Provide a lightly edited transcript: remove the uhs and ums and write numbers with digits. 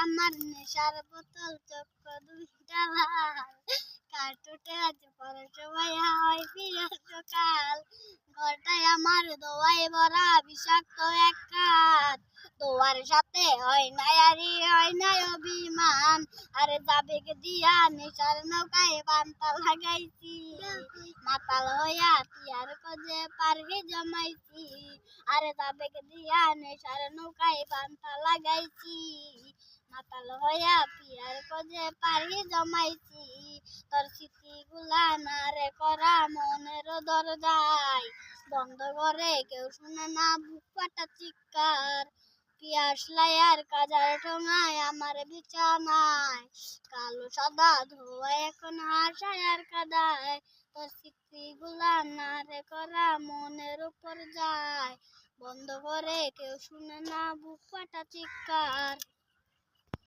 আমার নেশার বোতল চক্র দুইটা লাল কার্টুটে আছে পরে সবাই হয় প্রিয় সকাল ঘরটায় আমার দোয়ায় ভরা বিষাক্ত এক কাঠ দোয়ার সাথে হয় না আরি হয় না অভিমান আরে যাবেগ দিয়া নেশার নৌকায় পান্তা লাগাইছি মাতাল হইয়া টিয়ার কজে পারগে জমাইছি আরে যাবেগ দিয়া নেশার নৌকায় পান্তা লাগাইছি মাতাল হইয়া পিয়ার কজে পারগে জমাইছি তোর স্মৃতিগুলা না রে করা মনের দরজায় বন্ধ করে কেউ শুনে না বুক ফাটা চিৎকার পিয়াস লাইয়ার কাজার ঠোঙায় আমার বিছানায় কালো সাদা ধোয়া এখন হাসায় আর কাদায় তোর স্মৃতিগুলা না রে করা মনের উপর যায় বন্ধ করে কেউ শুনে না বুক ফাটা চিৎকার।